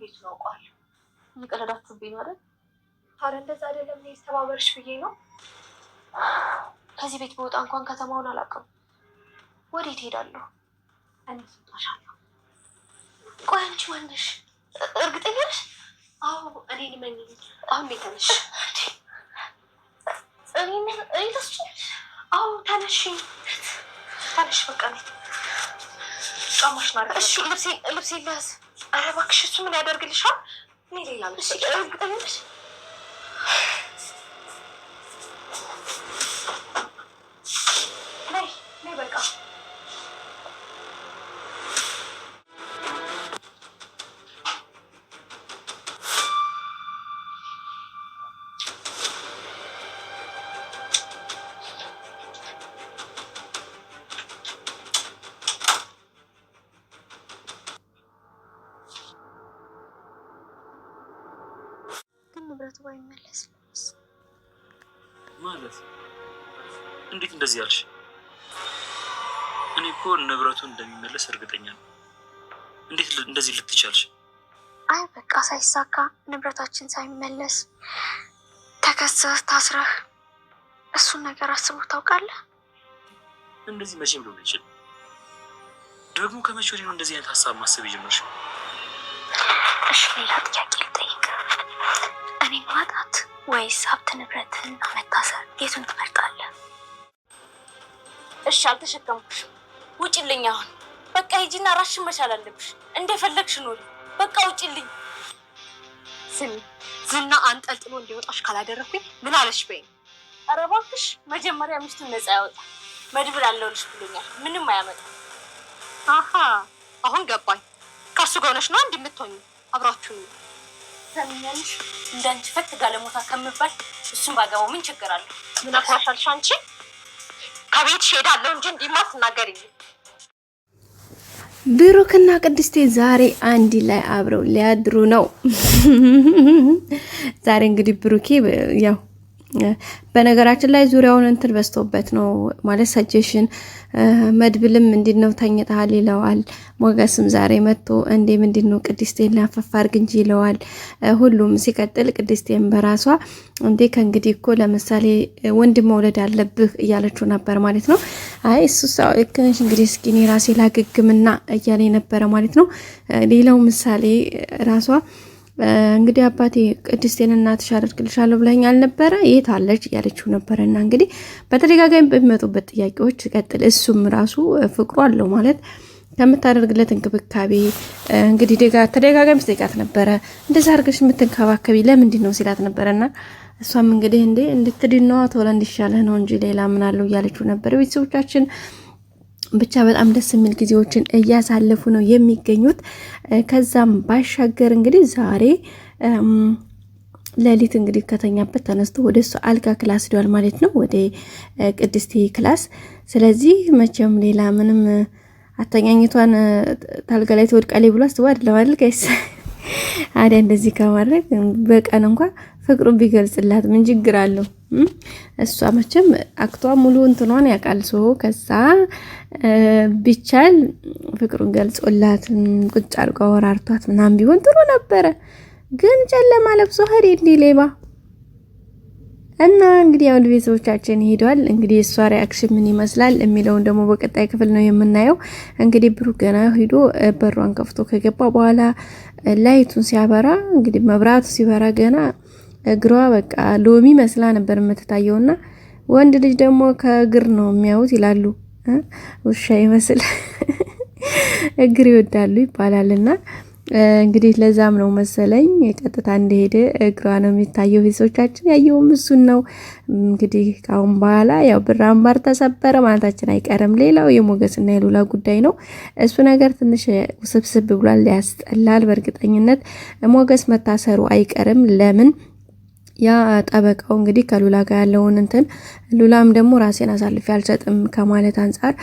ቤት ነው አውቀዋለሁ። እየቀለዳችሁብኝ አይደል? ኧረ እንደዛ አይደለም። እኔ ተባበርሽ ብዬ ነው። ከዚህ ቤት በወጣ እንኳን ከተማውን አላውቅም። ወዴት ሄዳለሁ? እኔ ስጣሻለሁ። ቆይ አንቺ ማነሽ? እርግጠኛ ነሽ? አዎ እኔ ልመኝ። አሁን ቤት ነሽ? እኔ ተስችልሽ? አዎ ተነሽ ተነሽ። በቃ ነው ጫማሽ ማለት። እሺ ልብሴ ላስ። ኧረ እባክሽ እሱ ምን ያደርግልሻል? እኔ ሌላ ልብስ። እርግጠኛ ነሽ? ነይ በቃ ንብረቱ ባይመለስ ማለት እንዴት እንደዚህ ያልሽ? እኔ እኮ ንብረቱ እንደሚመለስ እርግጠኛ ነኝ። እንዴት እንደዚህ ልትቻልሽ? አይ በቃ ሳይሳካ ንብረታችን ሳይመለስ ተከሰህ ታስረህ እሱን ነገር አስቦ ታውቃለህ? እንደዚህ መቼም ሊሆን ይችላል። ደግሞ ከመቼ ወዲህ ነው እንደዚህ አይነት ሀሳብ ማሰብ የጀመርሽው? እሺ ሌላ ጥያቄ ልጠይቅ። እኔ ማጣት ወይስ ሀብት ንብረትና መታሰር የቱን ትመርጣለህ? እሺ አልተሸከምኩሽም። ውጪልኝ አሁን። በቃ ሂጂና ራስሽን መቻል አለብሽ። እንደፈለግሽ ኑሪ። በቃ ውጪልኝ። ስሚ ዝና አንጠልጥሎ እንዲወጣሽ ካላደረኩኝ ምን አለሽ በይኝ። ኧረ እባክሽ መጀመሪያ ሚስቱን ነፃ ያወጣ። መድብል አለውልሽ ብሎኛል። ምንም አያመጣም። አሀ አሁን ገባኝ። ከሱ ጋር ሆነሽ ነው እንደምትሆኚ አብራችሁ ነው። ሰምኛለሽ? እንዳንቺ ፈት ጋለሞታ ከምባል እሱን ባገባው ምን ችግር አለው? ምን አፍራሻልሽ አንቺ? ከቤት ሄዳለሁ እንጂ እንዲማ ትናገሪኝ። ብሩክና ቅድስቴ ዛሬ አንድ ላይ አብረው ሊያድሩ ነው። ዛሬ እንግዲህ ብሩኬ ያው በነገራችን ላይ ዙሪያውን እንትን በስቶበት ነው ማለት ሰጀሽን መድብልም እንዲነው ተኝተሃል ይለዋል። ሞገስም ዛሬ መጥቶ እንዴ ምንድነው ቅድስቴን ላፈፋር ግንጂ ይለዋል። ሁሉም ሲቀጥል ቅድስቴን በራሷ እንዴ ከእንግዲህ እኮ ለምሳሌ ወንድ መውለድ አለብህ እያለችው ነበር ማለት ነው። አይ እሱ ሰው እከንሽ እንግዲህ እስኪ እኔ ራሴ ላገግምና እያለ ነበር ማለት ነው። ሌላው ምሳሌ ራሷ እንግዲህ አባቴ ቅድስቴን እናትሽ አደርግልሻለሁ ብለኸኝ አልነበረ የት አለች እያለችው ነበርና እንግዲህ በተደጋጋሚ በሚመጡበት ጥያቄዎች ቀጥል እሱም ራሱ ፍቅሩ አለው ማለት ከምታደርግለት እንክብካቤ እንግዲህ ተደጋጋሚ ስጠይቃት ነበረ። እንደዛ አድርገሽ የምትንከባከቢ ለምንድን ነው ሲላት ነበርና እሷም እንግዲህ እንዴ እንድትድነው ቶሎ እንዲሻለህ ነው እንጂ ሌላ ምን አለው እያለችው ነበር። ቤተሰቦቻችን ብቻ በጣም ደስ የሚል ጊዜዎችን እያሳለፉ ነው የሚገኙት። ከዛም ባሻገር እንግዲህ ዛሬ ሌሊት እንግዲህ ከተኛበት ተነስቶ ወደ እሱ አልጋ ክላስ ሄዷል ማለት ነው፣ ወደ ቅድስቴ ክላስ። ስለዚህ መቼም ሌላ ምንም አተኛኝቷን ታልጋ ላይ ትወድቃለች ብሎ አስቧል ለማለት ጋይስ። አዲያ እንደዚህ ከማድረግ በቀን እንኳን ፍቅሩን ቢገልጽላት ምን ችግር አለው? እሷ መቼም አክቷ ሙሉ እንትኗን ያውቃል። ሰው ከዛ ቢቻል ፍቅሩን ገልጾላት ቁጭ አድርጎ ወራርቷት ምናምን ቢሆን ጥሩ ነበረ። ግን ጨለማ ለብሶ ሄደ እንዴ ሌባ። እና እንግዲህ ያው ቤተሰቦቻችን ሄዷል። እንግዲህ እሷ ሪአክሽን ምን ይመስላል የሚለውን ደግሞ በቀጣይ ክፍል ነው የምናየው። እንግዲህ ብሩክ ገና ሄዶ በሯን ከፍቶ ከገባ በኋላ ላይቱን ሲያበራ እንግዲህ መብራቱ ሲበራ ገና እግሯ በቃ ሎሚ መስላ ነበር የምትታየውና ወንድ ልጅ ደግሞ ከእግር ነው የሚያዩት ይላሉ። ውሻ ይመስል እግር ይወዳሉ ይባላልና እንግዲህ ለዛም ነው መሰለኝ ቀጥታ እንደሄደ እግሯ ነው የሚታየው። ቤተሰቦቻችን ያየውም እሱን ነው። እንግዲህ ካሁን በኋላ ያው ብር አምባር ተሰበረ ማለታችን አይቀርም። ሌላው የሞገስና የሉላ ጉዳይ ነው። እሱ ነገር ትንሽ ውስብስብ ብሏል፣ ያስጠላል። በእርግጠኝነት ሞገስ መታሰሩ አይቀርም። ለምን ያ ጠበቃው እንግዲህ ከሉላ ጋር ያለውን እንትን ሉላም ደግሞ ራሴን አሳልፌ አልሰጥም ከማለት አንፃር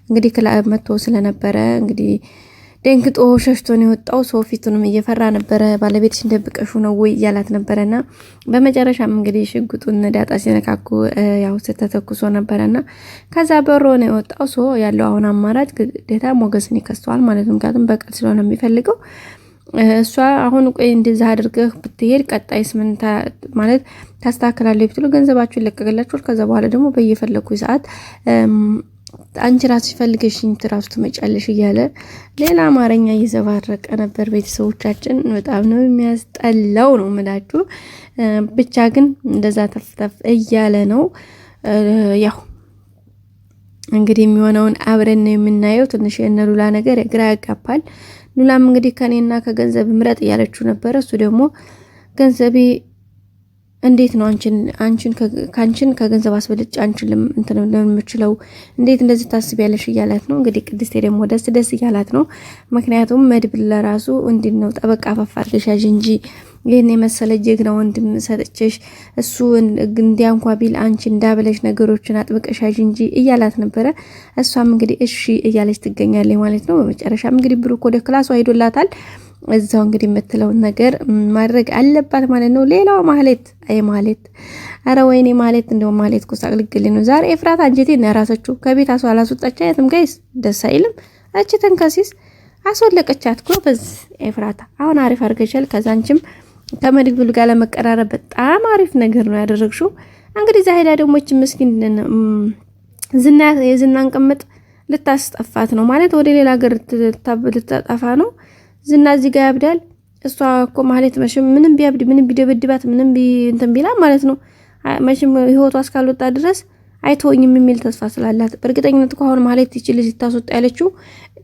እንግዲህ መጥቶ ስለነበረ እንግዲህ ደንግጦ ሸሽቶ ነው የወጣው። ሶፊቱንም እየፈራ ነበረ። ባለቤትሽ እንደብቀሹ ነው ወይ እያላት ነበረና በመጨረሻም እንግዲህ ሽጉጡን ዳጣ ሲነካኩ ያው ተተኩሶ ነበረና ከዛ በሮ ነው የወጣው። ሶ ያለው አሁን አማራጭ ግዴታ ሞገስን ይከስተዋል ማለት ነው። ምክንያቱም በቀል ስለሆነ የሚፈልገው እሷ አሁን ቆይ እንደዛ አድርገህ ብትሄድ ቀጣይስ ምን ማለት ታስተካክላለህ ብትሉ ገንዘባችሁን ለቀቀላችሁ። ከዛ በኋላ ደግሞ በየፈለኩ ሰዓት አንቺ ራስሽ ፈልገሽኝ ትራሱ ትመጫለሽ እያለ ሌላ አማርኛ እየዘባረቀ ነበር። ቤተሰቦቻችን በጣም ነው የሚያስጠላው ነው የምላችሁ። ብቻ ግን እንደዛ ተፍተፍ እያለ ነው። ያው እንግዲህ የሚሆነውን አብረን ነው የምናየው። ትንሽ የነ ሉላ ነገር ግራ ያጋባል። ሉላም እንግዲህ ከኔና ከገንዘብ ምረጥ እያለችው ነበረ። እሱ ደግሞ ገንዘቤ እንዴት ነው አንቺን ከገንዘብ አስበልጭ አንቺን እንትን ለምችለው እንዴት እንደዚህ ታስቢያለሽ እያላት ነው። እንግዲህ ቅድስቴ ደግሞ ደስ እያላት ነው። ምክንያቱም መድብል ለራሱ እንዴት ነው ጠበቃ አፋፋርገሽ ያዥ እንጂ ይህን የመሰለ ጀግና ወንድም ሰጥቼሽ እሱ እንዲያ እንኳ ቢል አንቺ እንዳብለሽ ነገሮችን አጥብቀሽ ያዥ እንጂ እያላት ነበረ። እሷም እንግዲህ እሺ እያለች ትገኛለች ማለት ነው። በመጨረሻም እንግዲህ ብሩክ ወደ ክላሱ ሄዶላታል። እዛው እንግዲህ የምትለውን ነገር ማድረግ አለባት ማለት ነው። ሌላው ማህሌት አረ ወይኔ ማህሌት እንደው ማህሌት ኩሳቅ ልግልኝ ነው ዛሬ ኤፍራት አንጀቴን ያራሰችው ከቤት አላስወጣች አያትም ጋይስ ደስ አይልም። እቺ ተንከሲስ አስወለቀቻት ጎበዝ ኤፍራታ። አሁን አሪፍ አድርገሻል። ከዛንችም ከመድብል ጋር ለመቀራረብ በጣም አሪፍ ነገር ነው ያደረግሽው። እንግዲህ ዛሄዳ ደግሞ እቺ ምስኪን የዝናን ቅምጥ ልታስጠፋት ነው ማለት ወደ ሌላ ሀገር ልታጠፋ ነው። ዝና እዚህ ጋር ያብዳል። እሷ እኮ ማለት መቼም ምንም ቢያብድ ምንም ቢደበድባት ምንም እንትን ቢላ ማለት ነው መቼም ህይወቷ እስካልወጣ ድረስ አይተወኝም የሚል ተስፋ ስላላት በእርግጠኝነት እኮ አሁን ማለት ይችል ልጅ ታስወጣ ያለችው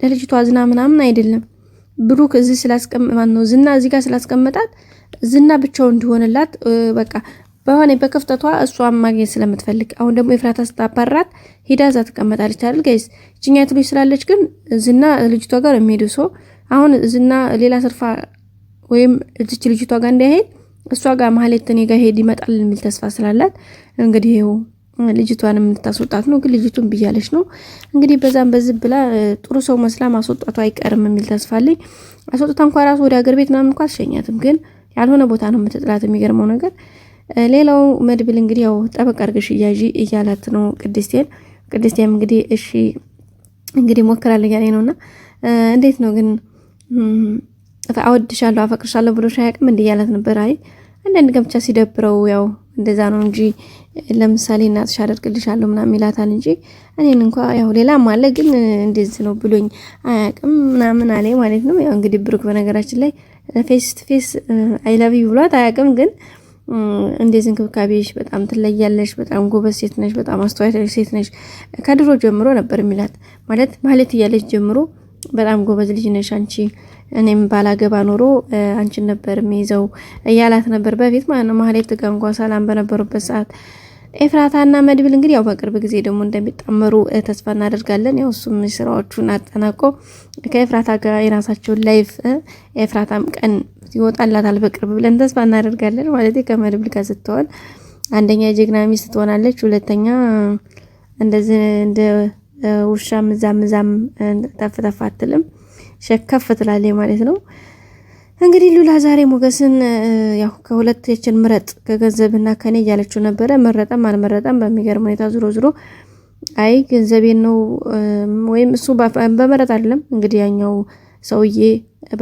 ለልጅቷ ዝና ምናምን አይደለም። ብሩክ እዚህ ስላስቀመጣት ነው ዝና እዚህ ጋር ስላስቀመጣት ዝና ብቻው እንዲሆንላት በቃ በሆነ በከፍተቷ እሷን ማግኘት ስለምትፈልግ አሁን ደግሞ ኤፍራታ ስታባራት ሄዳ እዛ ትቀመጣለች አይደል ጋይስ። እቺኛይቱ ልጅ ስላለች ግን ዝና ልጅቷ ጋር የሚሄዱ ሰው አሁን ዝና ሌላ ስርፋ ወይም እዚች ልጅቷ ጋር እንዳይሄድ እሷ ጋር ማህሌት እኔ ጋር ሄድ ይመጣል የሚል ተስፋ ስላላት እንግዲህ ይሄው ልጅቷንም ልታስወጣት ነው። ግን ልጅቱን ብያለች ነው እንግዲህ በዛም በዚህ ብላ ጥሩ ሰው መስላ ማስወጣቷ አይቀርም የሚል ተስፋ አለኝ። አስወጣታ እንኳን ራሱ ወደ ሀገር ቤት ምናምን እንኳን አልሸኛትም፣ ግን ያልሆነ ቦታ ነው የምትጥላት። የሚገርመው ነገር ሌላው መድብል እንግዲህ ያው ጠበቅ አድርገሽ እያዢ እያላት ነው ቅድስቴም እንግዲህ እሺ እንግዲህ ሞክራለሁ እያለኝ ነውና እንዴት ነው ግን አወድሻለሁ አፈቅርሻለሁ ብሎ ሻያቅም እንዴ ያላት ነበር። አይ አንዳንድ ገምቻ ሲደብረው ያው እንደዛ ነው እንጂ ለምሳሌ እናትሽ አደርግልሻለሁ ምናምን ይላታል እንጂ እኔን እንኳን ያው ሌላም አለ ግን እንደዚህ ነው ብሎኝ አያቅም ምናምን አለ ማለት ነው። ያው እንግዲህ ብሩክ በነገራችን ላይ ፌስ ቱ ፌስ አይ ላቭ ዩ ብሏት አያቅም፣ ግን እንደዚህ እንክብካቤሽ በጣም ትለያለሽ፣ በጣም ጎበዝ ሴት ነሽ፣ በጣም አስተዋይ ሴት ነሽ ከድሮ ጀምሮ ነበር የሚላት ማለት እያለች ጀምሮ በጣም ጎበዝ ልጅ ነሽ አንቺ፣ እኔም ባላገባ ኖሮ አንቺን ነበር የሚይዘው እያላት ነበር በፊት ማለት ነው። ማህሌት ጋር እንኳን ሰላም በነበሩበት ሰዓት ኤፍራታና መድብል እንግዲህ ያው በቅርብ ጊዜ ደግሞ እንደሚጣመሩ ተስፋ እናደርጋለን። ያው እሱም ስራዎቹን አጠናቆ ከኤፍራታ ጋር የራሳቸውን ላይፍ ኤፍራታም ቀን ይወጣላታል በቅርብ ብለን ተስፋ እናደርጋለን። ማለት ከመድብል ጋር ስትሆን አንደኛ የጀግና ሚስት ትሆናለች፣ ሁለተኛ እንደዚህ እንደ ውሻ ምዛም ተፍተፍ አትልም፣ ሸከፍ ትላለች ማለት ነው። እንግዲህ ሉላ ዛሬ ሞገስን ያው ከሁለት የችን ምረጥ ከገንዘብና ከኔ እያለችው ነበረ። መረጠም አልመረጠም በሚገርም ሁኔታ ዙሮ አይ ገንዘቤን ነው ወይም እሱ በመረጥ አይደለም እንግዲህ ያኛው ሰውዬ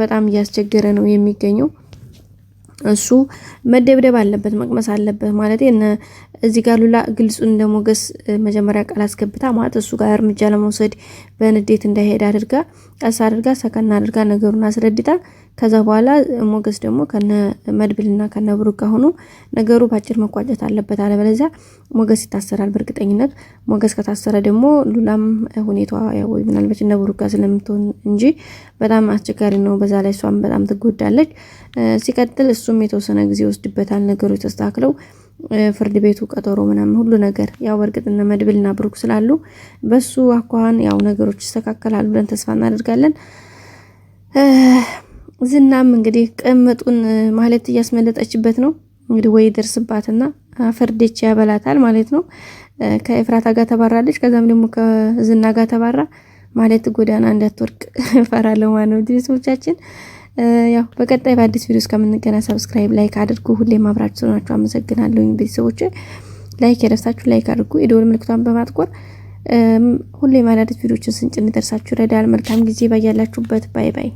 በጣም እያስቸገረ ነው የሚገኘው። እሱ መደብደብ አለበት መቅመስ አለበት ማለት እዚህ ጋር ሉላ ግልጹን እንደሞገስ መጀመሪያ ቃል አስገብታ ማለት እሱ ጋር እርምጃ ለመውሰድ በንዴት እንዳይሄድ አድርጋ ቀስ አድርጋ ሰከና አድርጋ ነገሩን አስረድታ ከዛ በኋላ ሞገስ ደግሞ ከነ መድብልና ከነ ብሩክ ጋር ሆኖ ነገሩ ባጭር መቋጨት አለበት። አለበለዚያ ሞገስ ይታሰራል በእርግጠኝነት። ሞገስ ከታሰረ ደግሞ ሉላም ሁኔታዋ ወይ ምናልባት እነ ብሩክ ጋር ስለምትሆን እንጂ በጣም አስቸጋሪ ነው። በዛ ላይ እሷም በጣም ትጎዳለች። ሲቀጥል እሱም የተወሰነ ጊዜ ወስድበታል ነገሮች ተስተካክለው ፍርድ ቤቱ ቀጠሮ ምናምን ሁሉ ነገር ያው በእርግጥ እነ መድብልና ብሩክ ስላሉ በሱ አኳኋን ያው ነገሮች ይስተካከላሉ ብለን ተስፋ እናደርጋለን። ዝናም እንግዲህ ቅምጡን ማለት እያስመለጠችበት ነው እንግዲህ ወይ ደርስባትና ፍርዴች ያበላታል ማለት ነው። ከኤፍራታ ጋር ተባራለች፣ ከዛም ደግሞ ከዝና ጋር ተባራ ማለት ጎዳና እንዳትወርቅ ፈራለሁ ማለት ነው። ቤተሰቦቻችን ያው በቀጣይ በአዲስ ቪዲዮ እስከምንገናኝ ሰብስክራይብ ላይክ አድርጉ። ሁሌም አብራችሁ ናችሁ። አመሰግናለሁ ቤተሰቦች። ላይክ የደረሳችሁ ላይክ አድርጉ። የደወል ምልክቷን በማጥቆር ሁሌም አዳዲስ ቪዲዮችን ስንጭን ደርሳችሁ ይረዳል። መልካም ጊዜ ባያላችሁበት። ባይ ባይ።